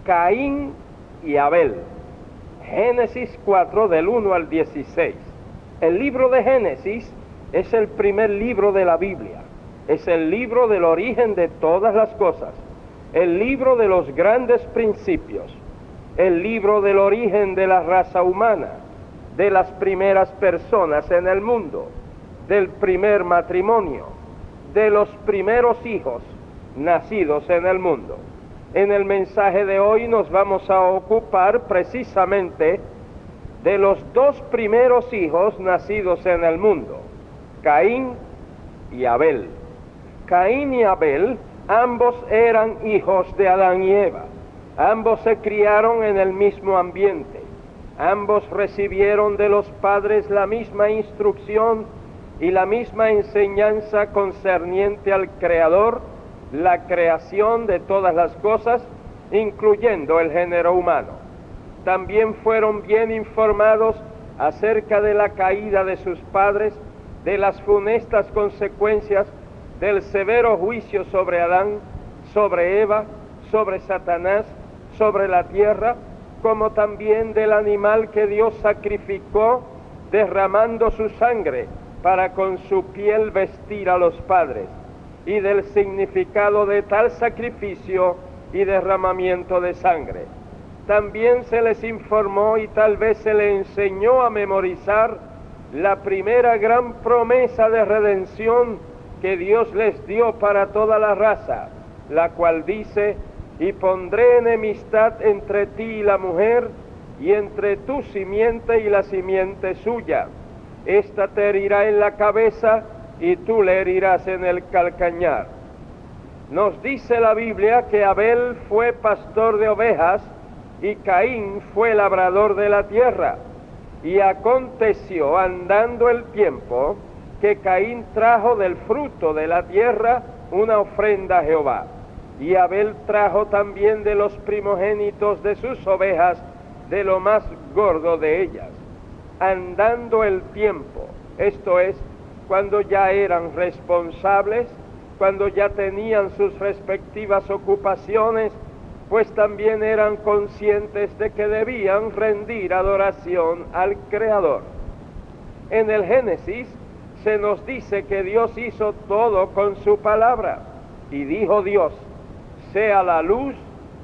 Caín y Abel. Génesis 4 del 1 al 16. El libro de Génesis es el primer libro de la Biblia. Es el libro del origen de todas las cosas. El libro de los grandes principios. El libro del origen de la raza humana, de las primeras personas en el mundo, del primer matrimonio, de los primeros hijos nacidos en el mundo. En el mensaje de hoy nos vamos a ocupar precisamente de los dos primeros hijos nacidos en el mundo, Caín y Abel. Caín y Abel, ambos eran hijos de Adán y Eva. Ambos se criaron en el mismo ambiente. Ambos recibieron de los padres la misma instrucción y la misma enseñanza concerniente al Creador, la creación de todas las cosas, incluyendo el género humano. También fueron bien informados acerca de la caída de sus padres, de las funestas consecuencias del severo juicio sobre Adán, sobre Eva, sobre Satanás, sobre la tierra, como también del animal que Dios sacrificó, derramando su sangre para con su piel vestir a los padres, y del significado de tal sacrificio y derramamiento de sangre. También se les informó y tal vez se les enseñó a memorizar la primera gran promesa de redención que Dios les dio para toda la raza, la cual dice: y pondré enemistad entre ti y la mujer, y entre tu simiente y la simiente suya. Esta te herirá en la cabeza, y tú le herirás en el calcañar. Nos dice la Biblia que Abel fue pastor de ovejas, y Caín fue labrador de la tierra. Y aconteció, andando el tiempo, que Caín trajo del fruto de la tierra una ofrenda a Jehová. Y Abel trajo también de los primogénitos de sus ovejas, de lo más gordo de ellas. Andando el tiempo, esto es, cuando ya eran responsables, cuando ya tenían sus respectivas ocupaciones, pues también eran conscientes de que debían rendir adoración al Creador. En el Génesis se nos dice que Dios hizo todo con su palabra, y dijo Dios: sea la luz,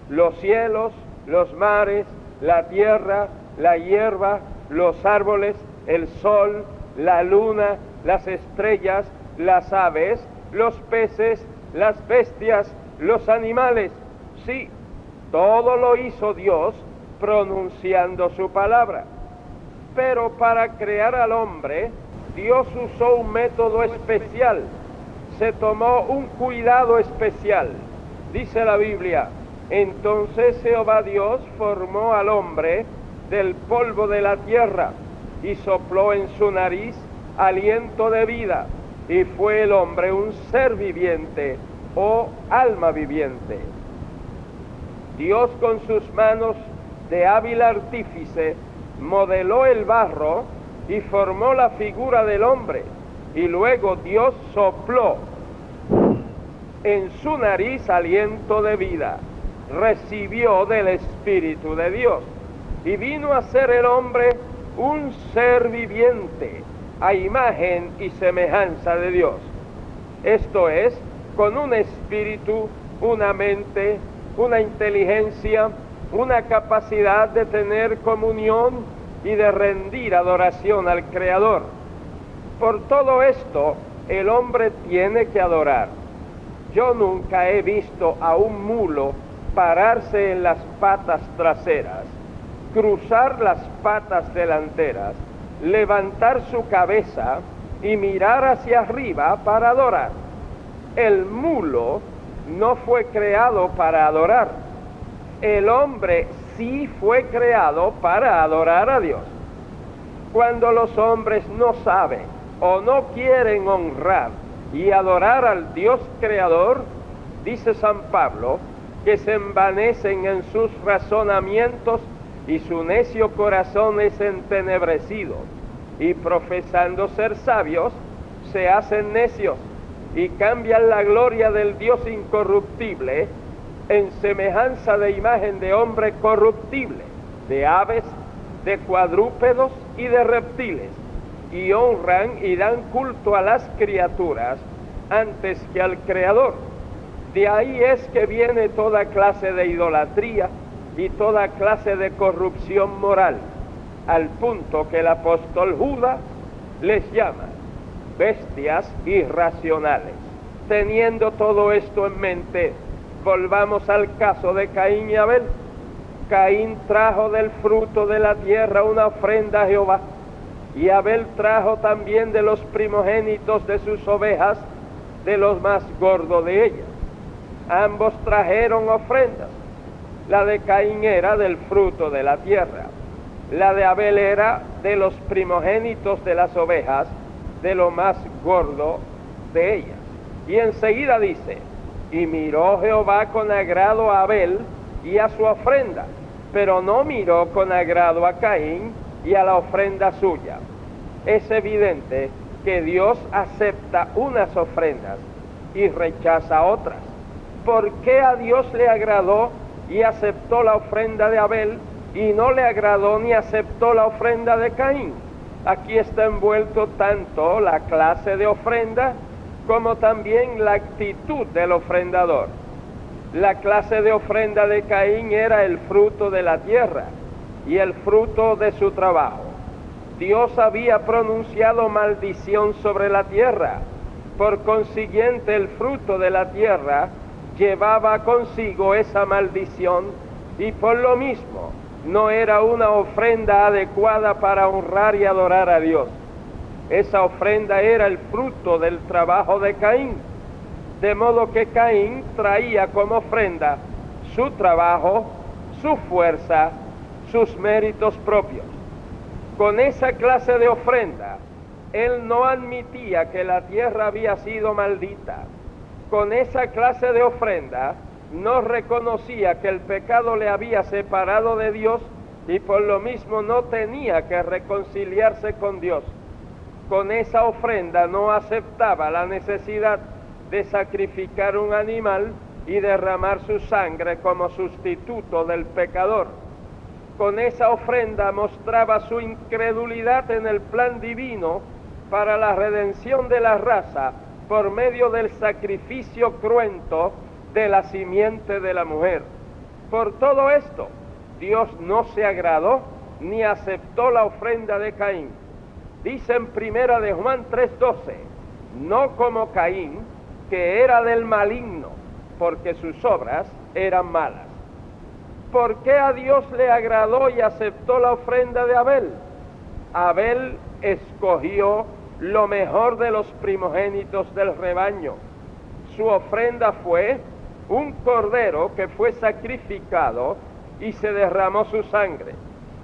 los cielos, los mares, la tierra, la hierba, los árboles, el sol, la luna, las estrellas, las aves, los peces, las bestias, los animales. Sí, todo lo hizo Dios pronunciando su palabra. Pero para crear al hombre, Dios usó un método especial. Se tomó un cuidado especial. Dice la Biblia: entonces Jehová Dios formó al hombre del polvo de la tierra y sopló en su nariz aliento de vida, y fue el hombre un ser viviente o alma viviente. Dios con sus manos de hábil artífice modeló el barro y formó la figura del hombre, y luego Dios sopló en su nariz aliento de vida, recibió del Espíritu de Dios, y vino a ser el hombre un ser viviente, a imagen y semejanza de Dios. Esto es, con un espíritu, una mente, una inteligencia, una capacidad de tener comunión y de rendir adoración al Creador. Por todo esto, el hombre tiene que adorar. Yo nunca he visto a un mulo pararse en las patas traseras, cruzar las patas delanteras, levantar su cabeza y mirar hacia arriba para adorar. El mulo no fue creado para adorar. El hombre sí fue creado para adorar a Dios. Cuando los hombres no saben o no quieren honrar y adorar al Dios creador, dice San Pablo, que se envanecen en sus razonamientos y su necio corazón es entenebrecido, y profesando ser sabios, se hacen necios y cambian la gloria del Dios incorruptible en semejanza de imagen de hombre corruptible, de aves, de cuadrúpedos y de reptiles, y honran y dan culto a las criaturas antes que al Creador. De ahí es que viene toda clase de idolatría y toda clase de corrupción moral, al punto que el apóstol Judas les llama bestias irracionales. Teniendo todo esto en mente, volvamos al caso de Caín y Abel. Caín trajo del fruto de la tierra una ofrenda a Jehová, y Abel trajo también de los primogénitos de sus ovejas, de los más gordos de ellas. Ambos trajeron ofrendas. La de Caín era del fruto de la tierra, la de Abel era de los primogénitos de las ovejas, de lo más gordo de ellas. Y enseguida dice, y miró Jehová con agrado a Abel y a su ofrenda, pero no miró con agrado a Caín y a la ofrenda suya. Es evidente que Dios acepta unas ofrendas y rechaza otras. ¿Por qué a Dios le agradó y aceptó la ofrenda de Abel y no le agradó ni aceptó la ofrenda de Caín? Aquí está envuelto tanto la clase de ofrenda como también la actitud del ofrendador. La clase de ofrenda de Caín era el fruto de la tierra y el fruto de su trabajo. Dios había pronunciado maldición sobre la tierra, por consiguiente el fruto de la tierra llevaba consigo esa maldición y por lo mismo no era una ofrenda adecuada para honrar y adorar a Dios. Esa ofrenda era el fruto del trabajo de Caín, de modo que Caín traía como ofrenda su trabajo, su fuerza, sus méritos propios. Con esa clase de ofrenda, él no admitía que la tierra había sido maldita. Con esa clase de ofrenda, no reconocía que el pecado le había separado de Dios y por lo mismo no tenía que reconciliarse con Dios. Con esa ofrenda no aceptaba la necesidad de sacrificar un animal y derramar su sangre como sustituto del pecador. Con esa ofrenda mostraba su incredulidad en el plan divino para la redención de la raza por medio del sacrificio cruento de la simiente de la mujer. Por todo esto, Dios no se agradó ni aceptó la ofrenda de Caín. Dice en primera de Juan 3:12, no como Caín, que era del maligno, porque sus obras eran malas. ¿Por qué a Dios le agradó y aceptó la ofrenda de Abel? Abel escogió lo mejor de los primogénitos del rebaño. Su ofrenda fue un cordero que fue sacrificado y se derramó su sangre.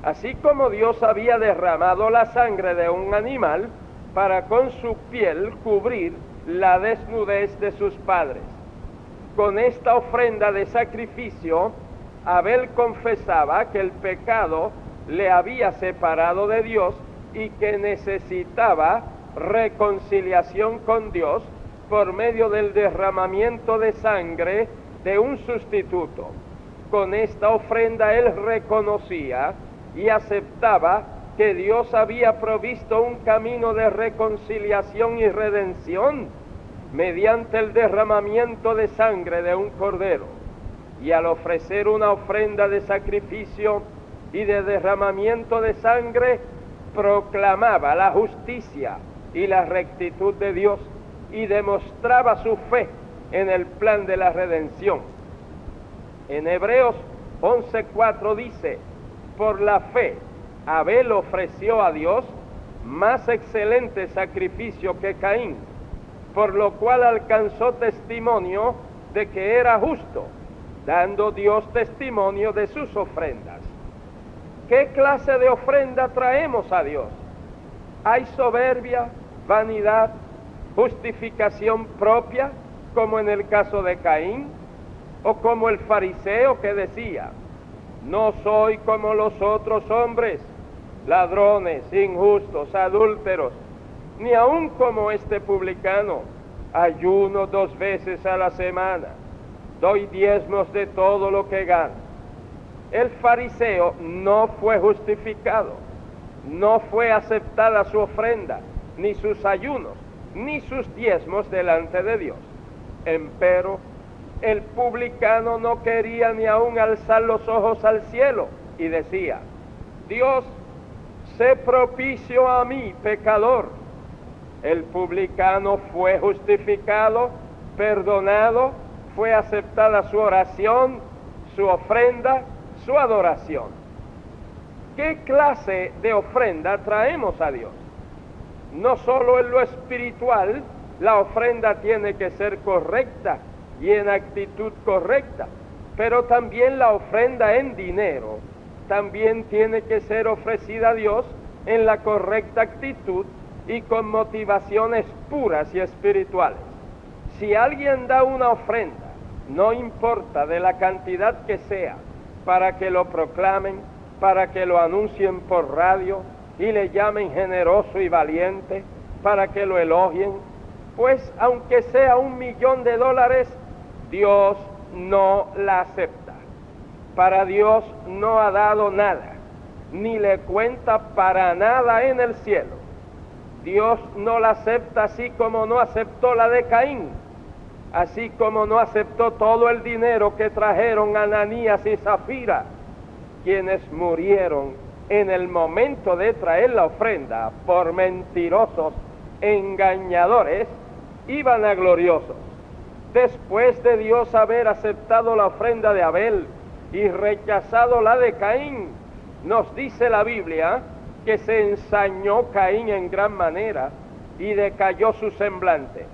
Así como Dios había derramado la sangre de un animal para con su piel cubrir la desnudez de sus padres. Con esta ofrenda de sacrificio, Abel confesaba que el pecado le había separado de Dios y que necesitaba reconciliación con Dios por medio del derramamiento de sangre de un sustituto. Con esta ofrenda él reconocía y aceptaba que Dios había provisto un camino de reconciliación y redención mediante el derramamiento de sangre de un cordero. Y al ofrecer una ofrenda de sacrificio y de derramamiento de sangre, proclamaba la justicia y la rectitud de Dios y demostraba su fe en el plan de la redención. En Hebreos 11:4 dice, por la fe Abel ofreció a Dios más excelente sacrificio que Caín, por lo cual alcanzó testimonio de que era justo, dando Dios testimonio de sus ofrendas. ¿Qué clase de ofrenda traemos a Dios? ¿Hay soberbia, vanidad, justificación propia, como en el caso de Caín? ¿O como el fariseo que decía, no soy como los otros hombres, ladrones, injustos, adúlteros, ni aun como este publicano, ayuno 2 veces a la semana? doy diezmos de todo lo que gano. El fariseo no fue justificado, no fue aceptada su ofrenda, ni sus ayunos, ni sus diezmos delante de Dios. Empero, el publicano no quería ni aun alzar los ojos al cielo y decía: Dios, sé propicio a mí, pecador. El publicano fue justificado, perdonado, fue aceptada su oración, su ofrenda, su adoración. ¿Qué clase de ofrenda traemos a Dios? No solo en lo espiritual, la ofrenda tiene que ser correcta y en actitud correcta, pero también la ofrenda en dinero también tiene que ser ofrecida a Dios en la correcta actitud y con motivaciones puras y espirituales. Si alguien da una ofrenda, no importa de la cantidad que sea, para que lo proclamen, para que lo anuncien por radio y le llamen generoso y valiente, para que lo elogien, pues aunque sea $1.000.000, Dios no la acepta. Para Dios no ha dado nada, ni le cuenta para nada en el cielo. Dios no la acepta, así como no aceptó la de Caín, así como no aceptó todo el dinero que trajeron Ananías y Zafira, quienes murieron en el momento de traer la ofrenda por mentirosos, engañadores y vanagloriosos. Después de Dios haber aceptado la ofrenda de Abel y rechazado la de Caín, nos dice la Biblia que se ensañó Caín en gran manera y decayó su semblante.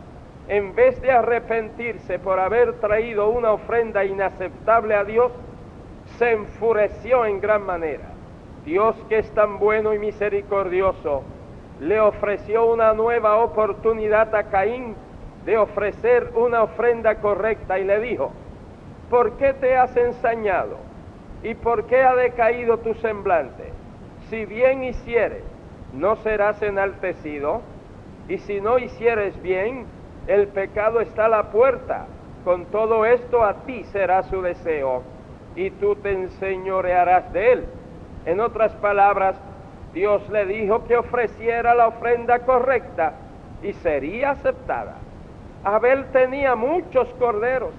En vez de arrepentirse por haber traído una ofrenda inaceptable a Dios, se enfureció en gran manera. Dios, que es tan bueno y misericordioso, le ofreció una nueva oportunidad a Caín de ofrecer una ofrenda correcta y le dijo: ¿por qué te has ensañado? ¿Y por qué ha decaído tu semblante? Si bien hicieres, no serás enaltecido, y si no hicieres bien, el pecado está a la puerta. Con todo esto a ti será su deseo, y tú te enseñorearás de él. En otras palabras, Dios le dijo que ofreciera la ofrenda correcta y sería aceptada. Abel tenía muchos corderos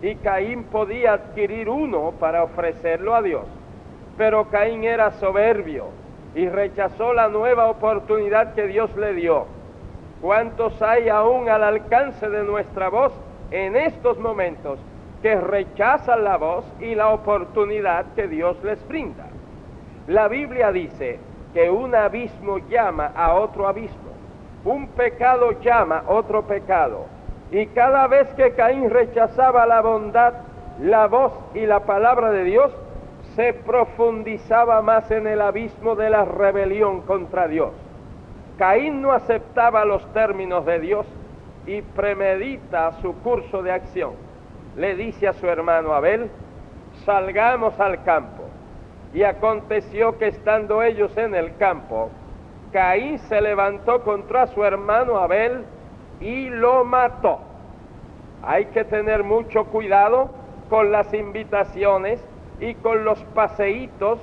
y Caín podía adquirir uno para ofrecerlo a Dios. Pero Caín era soberbio y rechazó la nueva oportunidad que Dios le dio. ¿Cuántos hay aún al alcance de nuestra voz en estos momentos que rechazan la voz y la oportunidad que Dios les brinda? La Biblia dice que un abismo llama a otro abismo, un pecado llama a otro pecado, y cada vez que Caín rechazaba la bondad, la voz y la palabra de Dios, se profundizaba más en el abismo de la rebelión contra Dios. Caín no aceptaba los términos de Dios y premedita su curso de acción. Le dice a su hermano Abel: salgamos al campo. Y aconteció que estando ellos en el campo, Caín se levantó contra su hermano Abel y lo mató. Hay que tener mucho cuidado con las invitaciones y con los paseítos,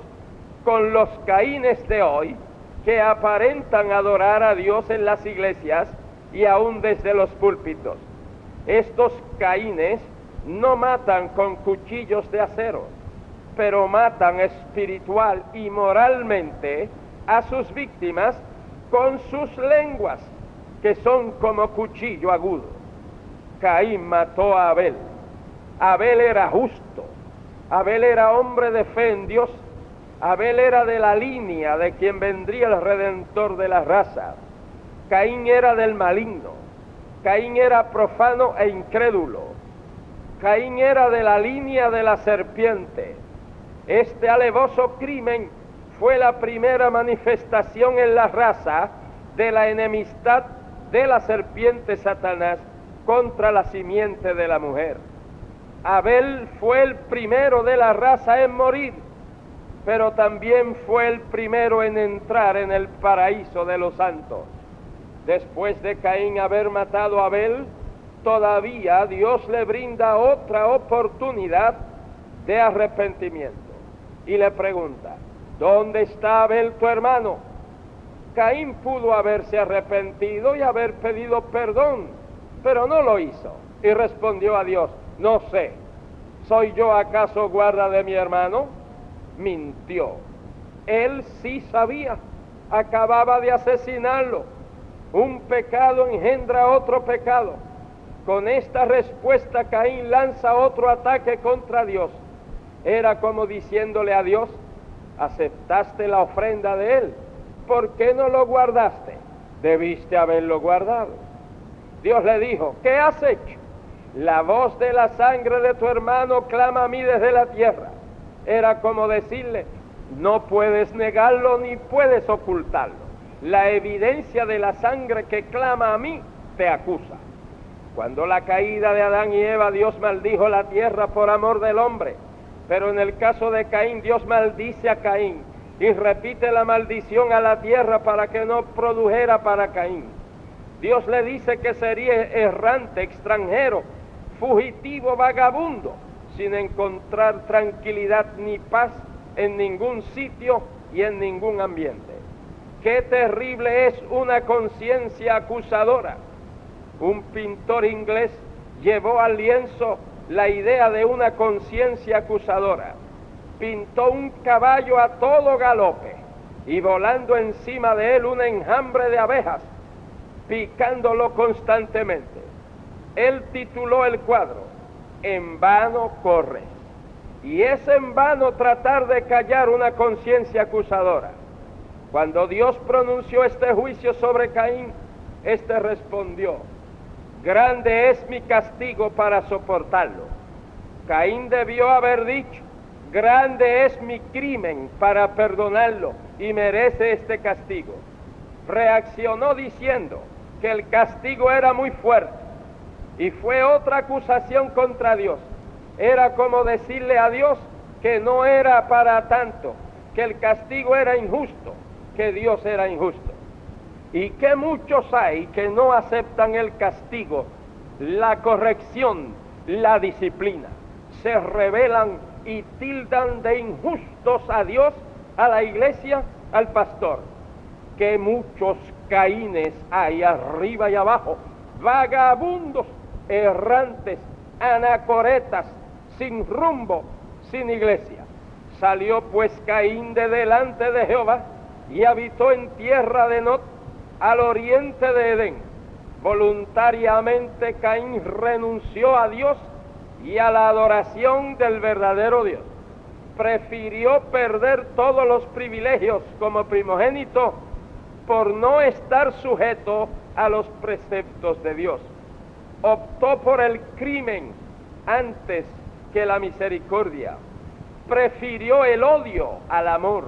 con los Caínes de hoy, que aparentan adorar a Dios en las iglesias y aún desde los púlpitos. Estos Caínes no matan con cuchillos de acero, pero matan espiritual y moralmente a sus víctimas con sus lenguas, que son como cuchillo agudo. Caín mató a Abel. Abel era justo, Abel era hombre de fe en Dios, Abel era de la línea de quien vendría el Redentor de la raza. Caín era del maligno, Caín era profano e incrédulo, Caín era de la línea de la serpiente. Este alevoso crimen fue la primera manifestación en la raza de la enemistad de la serpiente Satanás contra la simiente de la mujer. Abel fue el primero de la raza en morir, pero también fue el primero en entrar en el paraíso de los santos. Después de Caín haber matado a Abel, todavía Dios le brinda otra oportunidad de arrepentimiento. Y le pregunta, ¿dónde está Abel tu hermano? Caín pudo haberse arrepentido y haber pedido perdón, pero no lo hizo. Y respondió a Dios, no sé, ¿soy yo acaso guarda de mi hermano? Mintió. Él sí sabía, acababa de asesinarlo. Un pecado engendra otro pecado. Con esta respuesta Caín lanza otro ataque contra Dios. Era como diciéndole a Dios, aceptaste la ofrenda de él, ¿por qué no lo guardaste? Debiste haberlo guardado. Dios le dijo, ¿qué has hecho? La voz de la sangre de tu hermano clama a mí desde la tierra. Era como decirle, no puedes negarlo ni puedes ocultarlo. La evidencia de la sangre que clama a mí te acusa. Cuando la caída de Adán y Eva, Dios maldijo la tierra por amor del hombre. Pero en el caso de Caín, Dios maldice a Caín y repite la maldición a la tierra para que no produjera para Caín. Dios le dice que sería errante, extranjero, fugitivo, vagabundo, sin encontrar tranquilidad ni paz en ningún sitio y en ningún ambiente. Qué terrible es una conciencia acusadora. Un pintor inglés llevó al lienzo la idea de una conciencia acusadora. Pintó un caballo a todo galope y volando encima de él un enjambre de abejas, picándolo constantemente. Él tituló el cuadro, En vano corres. Y es en vano tratar de callar una conciencia acusadora. Cuando Dios pronunció este juicio sobre Caín, éste respondió, grande es mi castigo para soportarlo. Caín debió haber dicho, grande es mi crimen para perdonarlo y merece este castigo. Reaccionó diciendo que el castigo era muy fuerte y fue otra acusación contra Dios. Era como decirle a Dios que no era para tanto, que el castigo era injusto, que Dios era injusto. Y que muchos hay que no aceptan el castigo, la corrección, la disciplina. Se rebelan y tildan de injustos a Dios, a la iglesia, al pastor. Que muchos Caínes hay arriba y abajo, vagabundos, errantes, anacoretas, sin rumbo, sin iglesia. Salió pues Caín de delante de Jehová y habitó en tierra de Nod, al oriente de Edén. Voluntariamente Caín renunció a Dios y a la adoración del verdadero Dios. Prefirió perder todos los privilegios como primogénito por no estar sujeto a los preceptos de Dios. Optó por el crimen antes que la misericordia. Prefirió el odio al amor.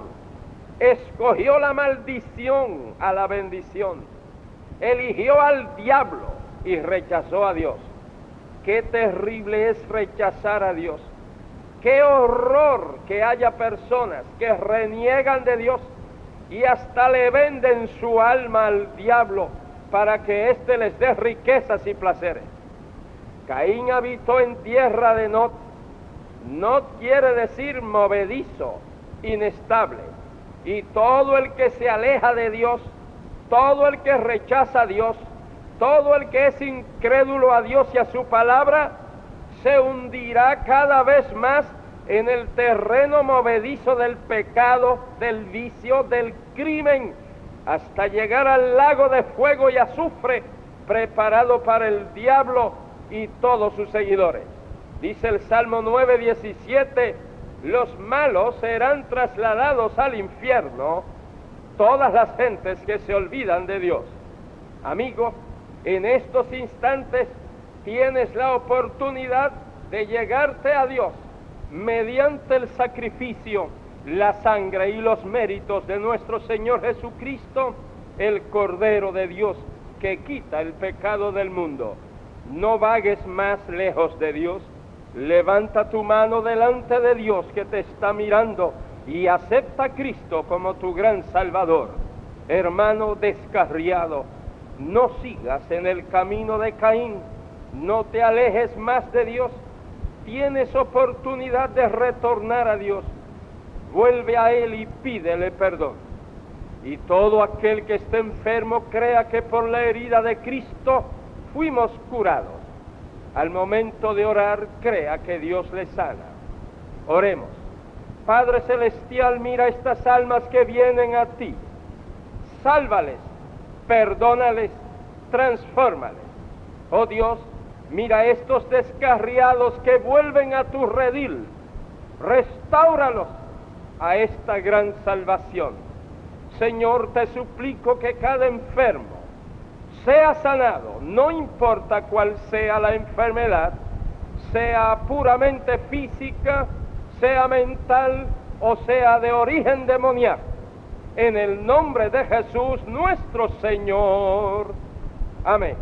Escogió la maldición a la bendición. Eligió al diablo y rechazó a Dios. Qué terrible es rechazar a Dios. Qué horror que haya personas que reniegan de Dios y hasta le venden su alma al diablo para que éste les dé riquezas y placeres. Caín habitó en tierra de Nod. Nod quiere decir movedizo, inestable. Y todo el que se aleja de Dios, todo el que rechaza a Dios, todo el que es incrédulo a Dios y a su palabra, se hundirá cada vez más en el terreno movedizo del pecado, del vicio, del crimen, hasta llegar al lago de fuego y azufre preparado para el diablo y todos sus seguidores. Dice el Salmo 9:17, los malos serán trasladados al infierno, todas las gentes que se olvidan de Dios. Amigo, en estos instantes tienes la oportunidad de llegarte a Dios mediante el sacrificio, la sangre y los méritos de nuestro Señor Jesucristo, el Cordero de Dios que quita el pecado del mundo. No vagues más lejos de Dios. Levanta tu mano delante de Dios que te está mirando y acepta a Cristo como tu gran Salvador. Hermano descarriado, no sigas en el camino de Caín, No te alejes más de Dios. Tienes oportunidad de retornar a Dios. Vuelve a Él y pídele perdón. Y todo aquel que esté enfermo crea que por la herida de Cristo fuimos curados. Al momento de orar, crea que Dios le sana. Oremos. Padre Celestial, mira estas almas que vienen a ti. Sálvales, perdónales, transfórmales. Oh Dios, mira estos descarriados que vuelven a tu redil. Restáuralos a esta gran salvación. Señor, te suplico que cada enfermo sea sanado, no importa cuál sea la enfermedad, sea puramente física, sea mental o sea de origen demoníaco. En el nombre de Jesús nuestro Señor. Amén.